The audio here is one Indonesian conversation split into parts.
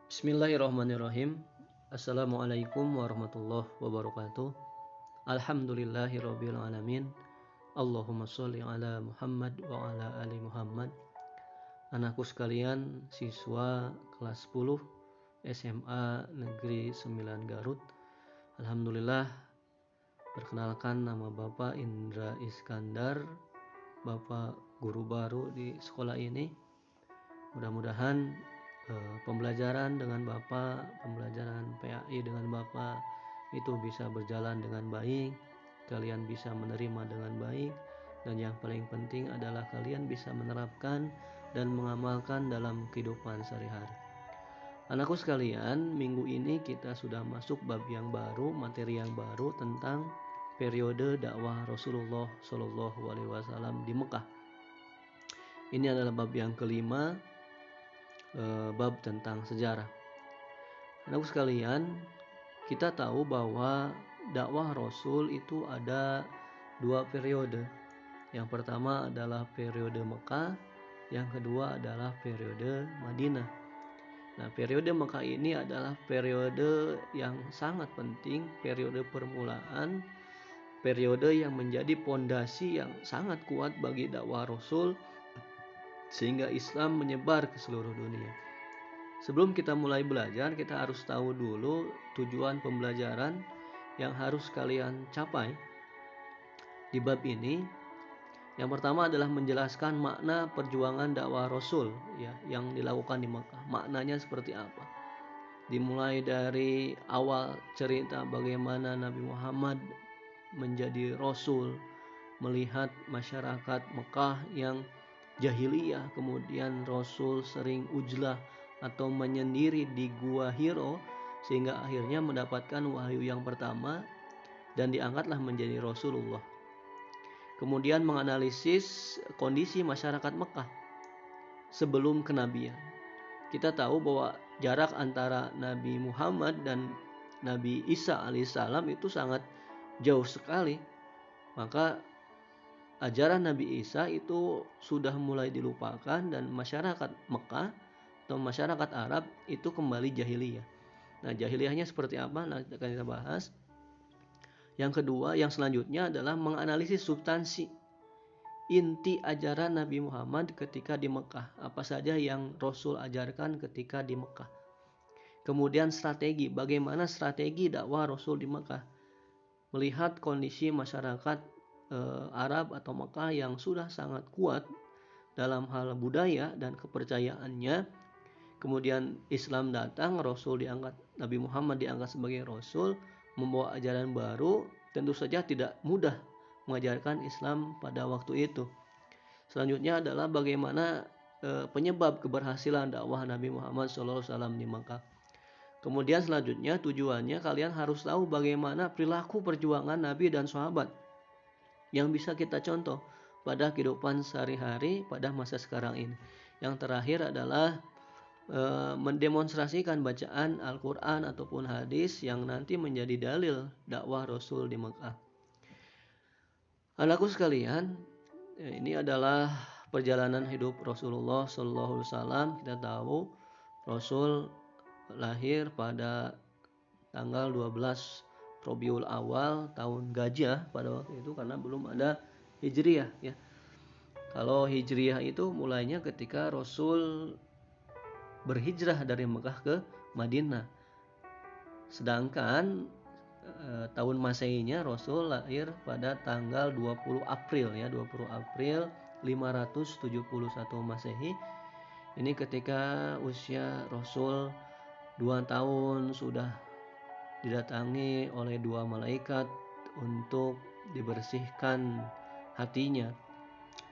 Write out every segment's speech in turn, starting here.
Bismillahirrahmanirrahim. Assalamualaikum warahmatullahi wabarakatuh. Alhamdulillahirabbil alamin. Allahumma sholli ala Muhammad wa ala ali Muhammad. Anakku sekalian, siswa kelas 10 SMA Negeri 9 Garut. Alhamdulillah, perkenalkan nama Bapak Indra Iskandar, Bapak guru baru di sekolah ini. Mudah-mudahan pembelajaran dengan Bapak, pembelajaran PAI dengan Bapak itu bisa berjalan dengan baik, kalian bisa menerima dengan baik, dan yang paling penting adalah kalian bisa menerapkan dan mengamalkan dalam kehidupan sehari-hari. Anakku sekalian, minggu ini kita sudah masuk bab yang baru, materi yang baru tentang periode dakwah Rasulullah Shallallahu Alaihi Wasallam di Mekah. Ini adalah bab yang kelima, bab tentang sejarah. Anakku sekalian, kita tahu bahwa dakwah Rasul itu ada dua periode. Yang pertama adalah periode Mekah, yang kedua adalah periode Madinah. Nah, periode Mekah ini adalah periode yang sangat penting, periode permulaan, periode yang menjadi pondasi yang sangat kuat bagi dakwah Rasul sehingga Islam menyebar ke seluruh dunia. Sebelum kita mulai belajar, kita harus tahu dulu tujuan pembelajaran yang harus kalian capai di bab ini. Yang pertama adalah menjelaskan makna perjuangan dakwah Rasul ya, yang dilakukan di Mekah. Maknanya seperti apa? Dimulai dari awal cerita bagaimana Nabi Muhammad menjadi Rasul, melihat masyarakat Mekah yang jahiliyah, kemudian Rasul sering ujlah atau menyendiri di Gua Hiro sehingga akhirnya mendapatkan wahyu yang pertama dan diangkatlah menjadi Rasulullah. Kemudian menganalisis kondisi masyarakat Mekah sebelum kenabian. Kita tahu bahwa jarak antara Nabi Muhammad dan Nabi Isa alaihissalam itu sangat jauh sekali. Maka ajaran Nabi Isa itu sudah mulai dilupakan dan masyarakat Mekah atau masyarakat Arab itu kembali jahiliyah. Nah, jahiliyahnya seperti apa? Nah, akan kita bahas. Yang kedua, yang selanjutnya adalah menganalisis substansi inti ajaran Nabi Muhammad ketika di Mekah. Apa saja yang Rasul ajarkan ketika di Mekah. Kemudian strategi, bagaimana strategi dakwah Rasul di Mekah. Melihat kondisi masyarakat Arab atau Mekah yang sudah sangat kuat dalam hal budaya dan kepercayaannya. Kemudian Islam datang, Rasul diangkat, Nabi Muhammad diangkat sebagai Rasul, membawa ajaran baru, tentu saja tidak mudah mengajarkan Islam pada waktu itu. Selanjutnya adalah bagaimana penyebab keberhasilan dakwah Nabi Muhammad SAW di Makkah. Kemudian selanjutnya tujuannya kalian harus tahu bagaimana perilaku perjuangan Nabi dan sahabat yang bisa kita contoh pada kehidupan sehari-hari pada masa sekarang ini. Yang terakhir adalah mendemonstrasikan bacaan Al-Quran ataupun hadis yang nanti menjadi dalil dakwah Rasul di Mekah. Anakku sekalian, ini adalah perjalanan hidup Rasulullah SAW. Kita tahu Rasul lahir pada tanggal 12 Rabiul Awal tahun Gajah pada waktu itu karena belum ada Hijriah ya. Kalau Hijriah itu mulainya ketika Rasul berhijrah dari Mekah ke Madinah. Sedangkan tahun Masehinya Rasul lahir pada tanggal 20 April ya, 20 April 571 Masehi. Ini ketika usia Rasul 2 tahun sudah didatangi oleh dua malaikat untuk dibersihkan hatinya.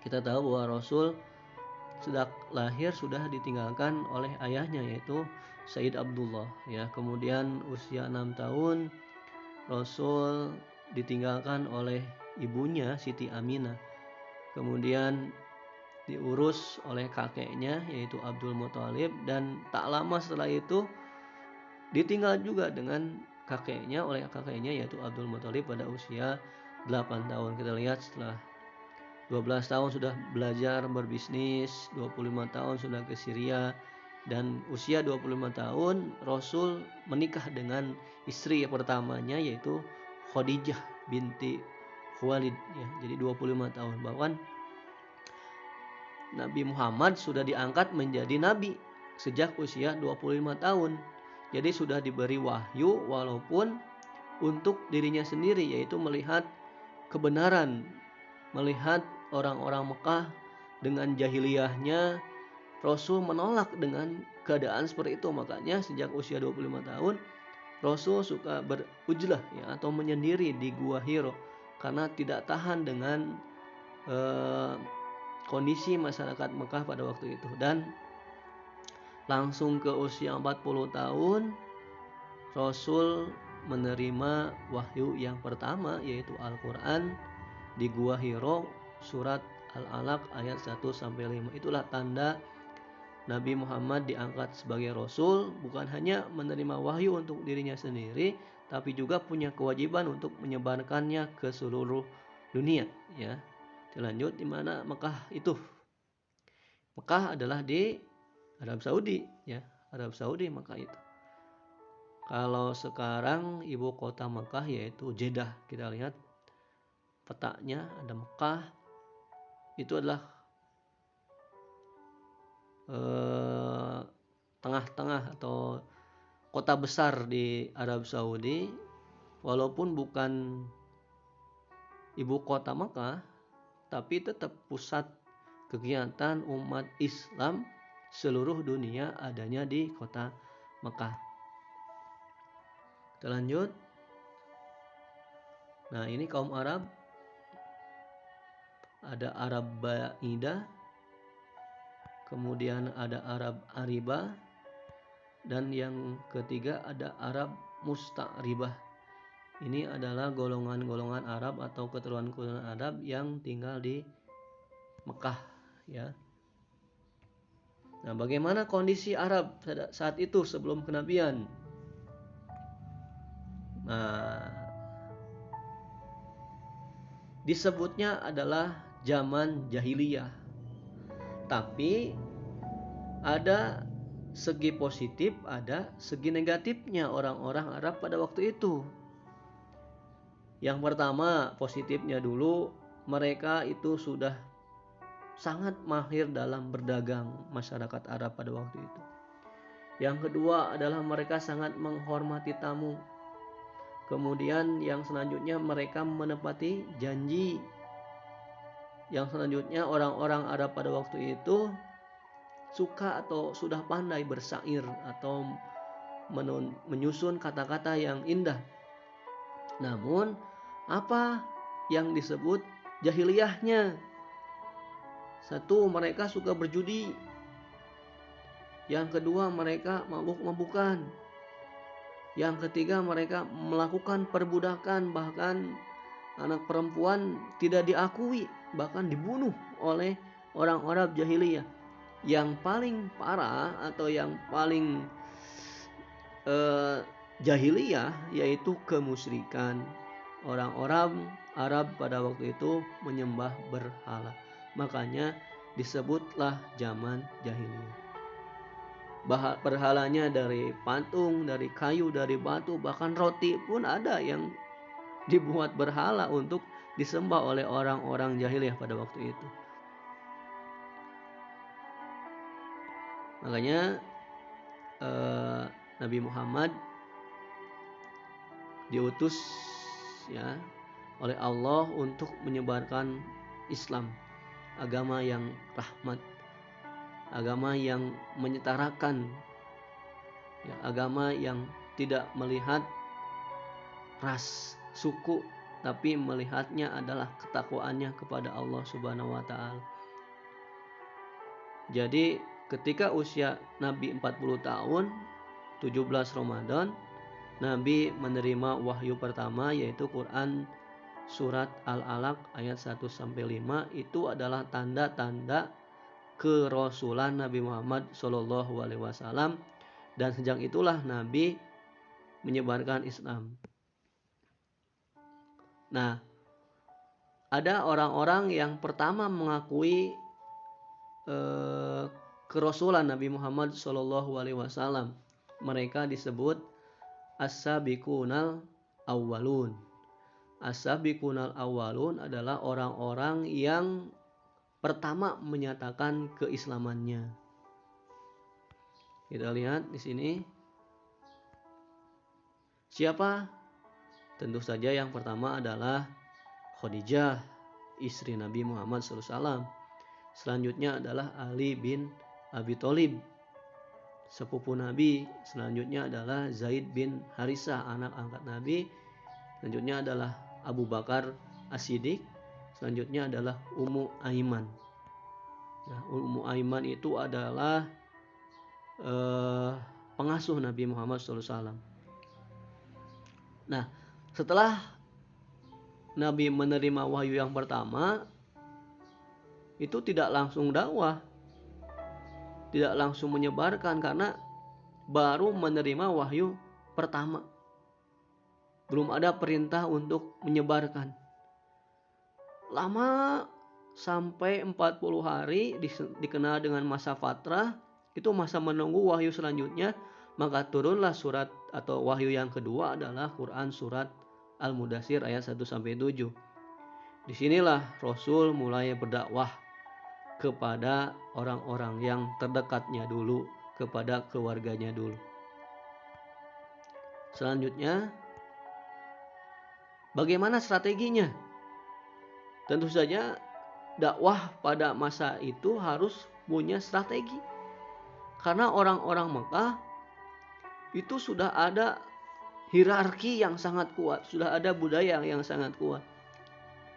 Kita tahu bahwa Rasul sejak lahir sudah ditinggalkan oleh ayahnya yaitu Sayyid Abdullah ya. Kemudian usia 6 tahun Rasul ditinggalkan oleh ibunya Siti Aminah. Kemudian diurus oleh kakeknya yaitu Abdul Muthalib dan tak lama setelah itu ditinggal juga dengan kakeknya oleh kakeknya yaitu Abdul Muthalib pada usia 8 tahun. Kita lihat setelah 12 tahun sudah belajar berbisnis, 25 tahun sudah ke Syria, Dan usia 25 tahun Rasul menikah dengan istri pertamanya yaitu Khadijah binti Khuwailid ya. Jadi 25 tahun. Bahkan Nabi Muhammad sudah diangkat menjadi nabi sejak usia 25 tahun. Jadi sudah diberi wahyu walaupun untuk dirinya sendiri, yaitu melihat kebenaran, melihat orang-orang Mekah dengan jahiliyahnya. Rasul menolak dengan keadaan seperti itu. Makanya sejak usia 25 tahun Rasul suka berujlah ya, atau menyendiri di Gua Hiro karena tidak tahan dengan kondisi masyarakat Mekah pada waktu itu. Dan langsung ke usia 40 tahun Rasul menerima wahyu yang pertama yaitu Al-Quran di Gua Hiro surat Al-Alaq ayat 1-5. Itulah tanda Nabi Muhammad diangkat sebagai Rasul, bukan hanya menerima wahyu untuk dirinya sendiri, tapi juga punya kewajiban untuk menyebarkannya ke seluruh dunia. Ya, dilanjut di mana Mekah itu? Mekah adalah di Arab Saudi, ya, Arab Saudi Mekah itu. Kalau sekarang ibu kota Mekah yaitu Jeddah. Kita lihat petanya ada Mekah. Itu adalah tengah-tengah atau kota besar di Arab Saudi. Walaupun bukan ibu kota Mekah, tapi tetap pusat kegiatan umat Islam seluruh dunia adanya di kota Mekah. Kita lanjut. Nah, ini kaum Arab. Ada Arab Ba'idah, kemudian ada Arab Aribah, dan yang ketiga ada Arab Musta'ribah. Ini adalah golongan-golongan Arab atau keturunan-keturunan Arab yang tinggal di Mekah ya. Nah, bagaimana kondisi Arab saat itu sebelum kenabian? Nah, disebutnya adalah zaman jahiliyah. Tapi ada segi positif, ada segi negatifnya orang-orang Arab pada waktu itu. Yang pertama, positifnya dulu, mereka itu sudah sangat mahir dalam berdagang masyarakat Arab pada waktu itu. Yang kedua adalah mereka sangat menghormati tamu. Kemudian yang selanjutnya mereka menepati janji. Yang selanjutnya orang-orang Arab pada waktu itu suka atau sudah pandai bersair atau menyusun kata-kata yang indah. Namun apa yang disebut jahiliyahnya? Satu, mereka suka berjudi. Yang kedua, mereka mabuk-mabukan. Yang ketiga, mereka melakukan perbudakan, bahkan anak perempuan tidak diakui, bahkan dibunuh oleh orang-orang jahiliyah. Yang paling parah atau yang paling jahiliyah yaitu kemusyrikan. Orang-orang Arab pada waktu itu menyembah berhala. Makanya disebutlah zaman jahiliyah. Berhalanya dari patung, dari kayu, dari batu, bahkan roti pun ada yang dibuat berhala untuk disembah oleh orang-orang jahiliyah pada waktu itu. Makanya Nabi Muhammad diutus ya oleh Allah untuk menyebarkan Islam, agama yang rahmat, agama yang menyetarakan, ya, agama yang tidak melihat ras, suku, tapi melihatnya adalah ketakwaannya kepada Allah Subhanahu wa taala. Jadi ketika usia Nabi 40 tahun, 17 Ramadan, Nabi menerima wahyu pertama yaitu Quran surat Al-Alaq ayat 1-5. Itu adalah tanda-tanda kerasulan Nabi Muhammad SAW, dan sejak itulah Nabi menyebarkan Islam. Nah, ada orang-orang yang pertama mengakui kerasulan Nabi Muhammad SAW. Mereka disebut as-sabiqunal awwalun. As-sabiqunal awwalun adalah orang-orang yang pertama menyatakan keislamannya. Kita lihat di sini. Siapa? Tentu saja yang pertama adalah Khadijah, istri Nabi Muhammad SAW. Selanjutnya adalah Ali bin Abi Thalib, sepupu Nabi. Selanjutnya adalah Zaid bin Harisah, anak angkat Nabi. Selanjutnya adalah Abu Bakar As-Siddiq. Selanjutnya adalah Ummu Aiman. Nah, Ummu Aiman itu adalah pengasuh Nabi Muhammad SAW. Nah, setelah Nabi menerima wahyu yang pertama, itu tidak langsung dakwah, tidak langsung menyebarkan, karena baru menerima wahyu pertama. Belum ada perintah untuk menyebarkan. Lama sampai 40 hari dikenal dengan masa fatrah, itu masa menunggu wahyu selanjutnya. Maka turunlah surat atau wahyu yang kedua adalah Quran surat Al-Mudaththir ayat 1-7. Disinilah Rasul mulai berdakwah kepada orang-orang yang terdekatnya dulu, kepada keluarganya dulu. Selanjutnya, bagaimana strateginya? Tentu saja dakwah pada masa itu harus punya strategi. Karena orang-orang Mekah itu sudah ada hierarki yang sangat kuat, sudah ada budaya yang sangat kuat.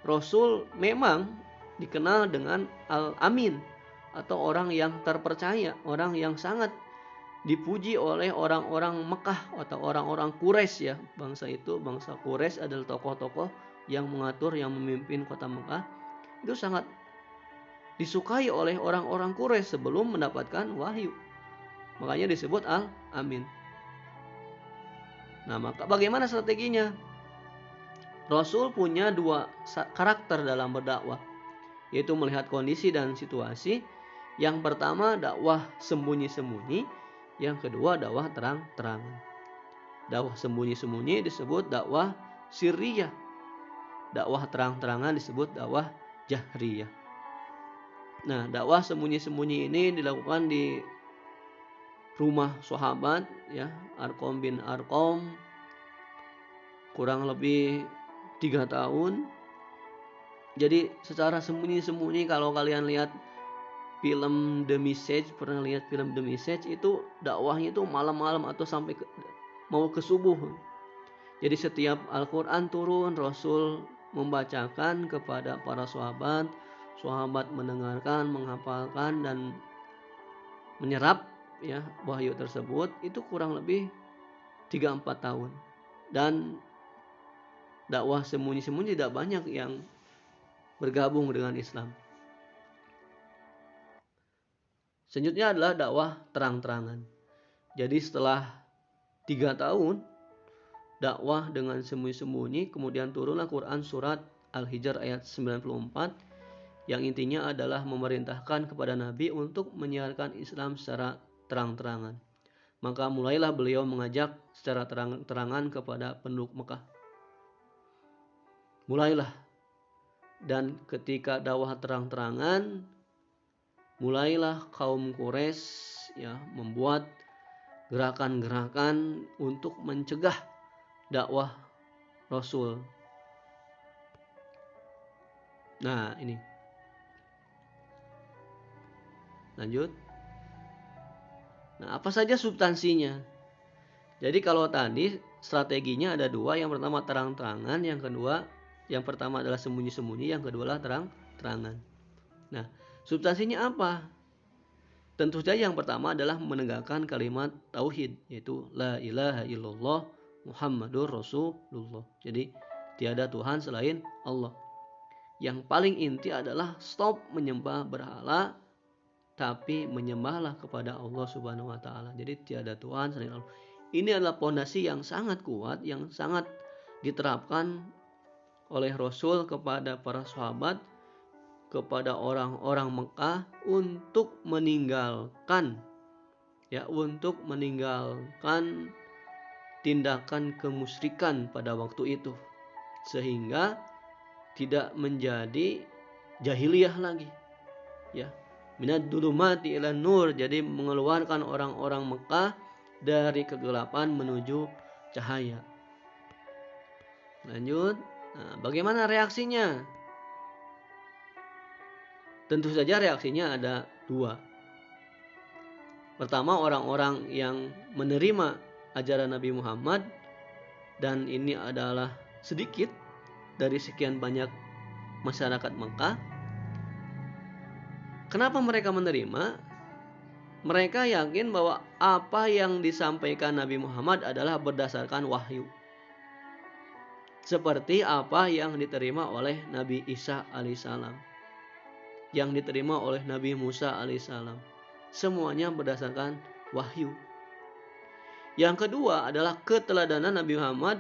Rasul memang dikenal dengan Al-Amin atau orang yang terpercaya, orang yang sangat dipuji oleh orang-orang Mekah atau orang-orang Quraisy ya. Bangsa Quraisy adalah tokoh-tokoh yang mengatur, yang memimpin kota Mekah. Itu sangat disukai oleh orang-orang Quraisy sebelum mendapatkan wahyu. Makanya disebut Al-Amin. Nah, maka bagaimana strateginya? Rasul punya dua karakter dalam berdakwah, yaitu melihat kondisi dan situasi. Yang pertama dakwah sembunyi-sembunyi, yang kedua dakwah terang-terangan. Dakwah sembunyi-sembunyi disebut dakwah sirriyah. Dakwah terang-terangan disebut dakwah jahriyah. Nah, dakwah sembunyi-sembunyi ini dilakukan di rumah sahabat ya, Arqam bin Arqam, kurang lebih 3 tahun. Jadi secara sembunyi-sembunyi, kalau kalian lihat film The Message, pernah lihat film The Message, itu dakwahnya itu malam-malam atau sampai mau ke subuh. Jadi setiap Al-Quran turun, Rasul membacakan kepada para sahabat, sahabat mendengarkan, menghafalkan dan menyerap ya wahyu tersebut. Itu kurang lebih 3-4 tahun. Dan dakwah sembunyi-sembunyi tidak banyak yang bergabung dengan Islam. Selanjutnya adalah dakwah terang-terangan. Jadi setelah 3 tahun dakwah dengan sembunyi-sembunyi, kemudian turunlah Quran surat Al-Hijr ayat 94 yang intinya adalah memerintahkan kepada Nabi untuk menyiarkan Islam secara terang-terangan. Maka mulailah beliau mengajak secara terang-terangan kepada penduduk Mekah. Mulailah. Dan ketika dakwah terang-terangan, mulailah kaum Quraisy ya membuat gerakan-gerakan untuk mencegah dakwah Rasul. Nah, ini. Lanjut. Nah, apa saja substansinya? Jadi kalau tadi strateginya ada 2, yang pertama terang-terangan, yang pertama adalah sembunyi-sembunyi, yang kedua adalah terang-terangan. Nah, substansinya apa? Tentu saja yang pertama adalah menegakkan kalimat tauhid, yaitu la ilaha illallah Muhammadur Rasulullah. Jadi tiada Tuhan selain Allah. Yang paling inti adalah stop menyembah berhala, tapi menyembahlah kepada Allah Subhanahu wa taala. Jadi tiada Tuhan selain Allah. Ini adalah pondasi yang sangat kuat, yang sangat diterapkan oleh Rasul kepada para sahabat, kepada orang-orang Mekah untuk meninggalkan tindakan kemusyrikan pada waktu itu, sehingga tidak menjadi jahiliyah lagi, ya. Minad dhulumati ilan nur, jadi mengeluarkan orang-orang Mekah dari kegelapan menuju cahaya. Lanjut, bagaimana reaksinya? Tentu saja reaksinya ada dua. Pertama, orang-orang yang menerima ajaran Nabi Muhammad, dan ini adalah sedikit dari sekian banyak masyarakat Mekah. Kenapa mereka menerima? Mereka yakin bahwa apa yang disampaikan Nabi Muhammad adalah berdasarkan wahyu, seperti apa yang diterima oleh Nabi Isa alaihissalam, yang diterima oleh Nabi Musa alaihissalam. Semuanya berdasarkan wahyu. Yang kedua adalah keteladanan Nabi Muhammad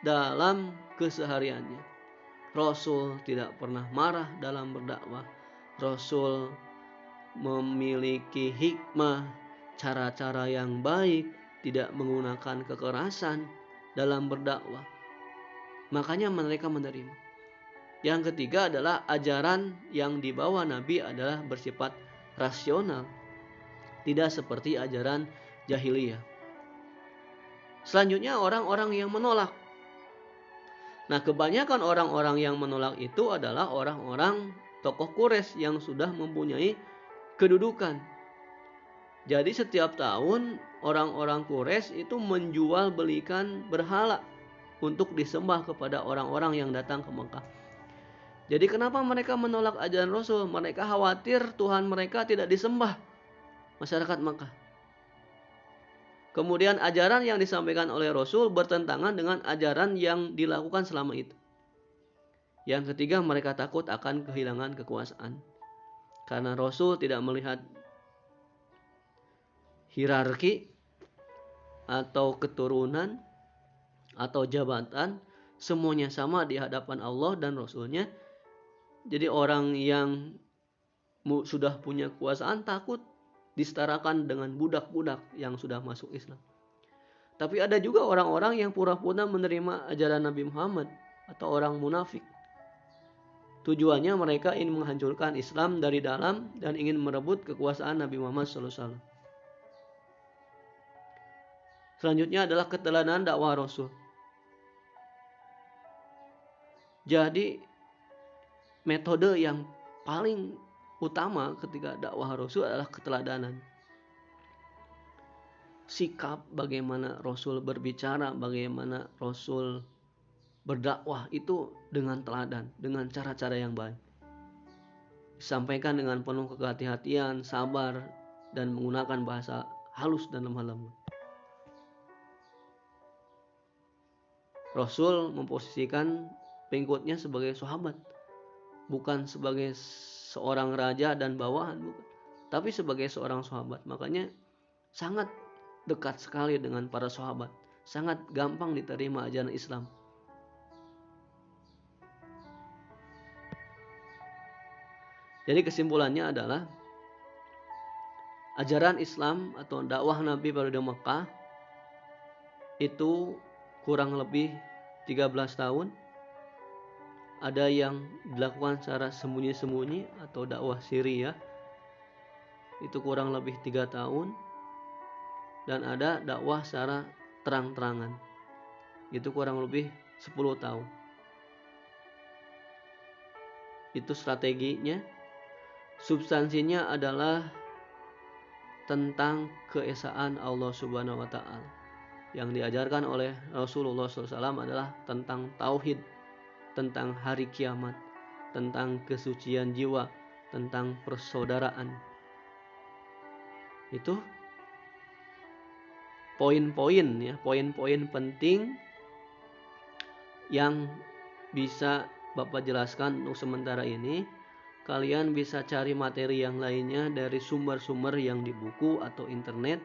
dalam kesehariannya. Rasul tidak pernah marah dalam berdakwah. Rasul memiliki hikmah, cara-cara yang baik, tidak menggunakan kekerasan dalam berdakwah. Makanya mereka menerima. Yang ketiga adalah ajaran yang dibawa Nabi adalah bersifat rasional, tidak seperti ajaran jahiliyah. Selanjutnya orang-orang yang menolak. Nah, kebanyakan orang-orang yang menolak itu adalah orang-orang tokoh Quraisy yang sudah mempunyai kedudukan. Jadi setiap tahun orang-orang Quraisy itu menjual belikan berhala untuk disembah kepada orang-orang yang datang ke Mekah. Jadi kenapa mereka menolak ajaran Rasul? Mereka khawatir Tuhan mereka tidak disembah masyarakat Mekah. Kemudian ajaran yang disampaikan oleh Rasul bertentangan dengan ajaran yang dilakukan selama itu. Yang ketiga, mereka takut akan kehilangan kekuasaan. Karena Rasul tidak melihat hierarki atau keturunan atau jabatan, semuanya sama di hadapan Allah dan Rasulnya. Jadi orang yang sudah punya kekuasaan takut disetarakan dengan budak-budak yang sudah masuk Islam. Tapi ada juga orang-orang yang pura-pura menerima ajaran Nabi Muhammad atau orang munafik. Tujuannya mereka ingin menghancurkan Islam dari dalam dan ingin merebut kekuasaan Nabi Muhammad SAW. Selanjutnya adalah keteladanan dakwah Rasul. Jadi metode yang paling utama ketika dakwah Rasul adalah keteladanan. Sikap bagaimana Rasul berbicara, bagaimana Rasul berdakwah itu dengan teladan, dengan cara-cara yang baik. Disampaikan dengan penuh kehati-hatian, sabar, dan menggunakan bahasa halus dan lemah lembut. Rasul memposisikan pengikutnya sebagai sahabat, bukan sebagai seorang raja dan bawahan, bukan, tapi sebagai seorang sahabat. Makanya sangat dekat sekali dengan para sahabat, sangat gampang diterima ajaran Islam. Jadi kesimpulannya adalah ajaran Islam atau dakwah Nabi pada Mekah itu kurang lebih 13 tahun. Ada yang dilakukan secara sembunyi-sembunyi atau dakwah siriyah, itu kurang lebih 3 tahun. Dan ada dakwah secara terang-terangan, itu kurang lebih 10 tahun. Itu strateginya. Substansinya adalah tentang keesaan Allah Subhanahu wa Ta'ala. Yang diajarkan oleh Rasulullah SAW adalah tentang tauhid, tentang hari kiamat, tentang kesucian jiwa, tentang persaudaraan. Itu poin-poin ya, poin-poin penting yang bisa Bapak jelaskan untuk sementara ini. Kalian bisa cari materi yang lainnya dari sumber-sumber yang di buku atau internet.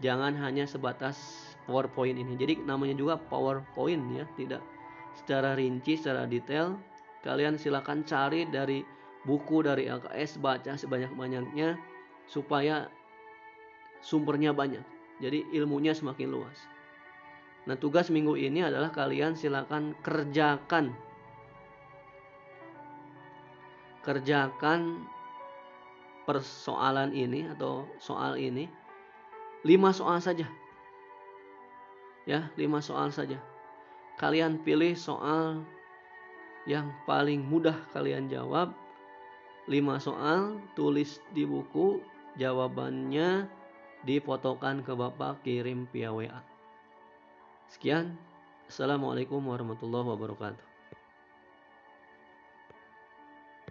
Jangan hanya sebatas PowerPoint ini. Jadi namanya juga PowerPoint ya, tidak secara rinci, secara detail. Kalian silakan cari dari buku dari LKS, baca sebanyak-banyaknya supaya sumbernya banyak. Jadi ilmunya semakin luas. Nah, tugas minggu ini adalah kalian silakan kerjakan persoalan ini atau soal ini 5 soal saja. Ya, 5 soal saja. Kalian pilih soal yang paling mudah kalian jawab. 5 soal, tulis di buku, jawabannya difotokan ke Bapak, kirim via WA. Sekian. Assalamualaikum warahmatullahi wabarakatuh.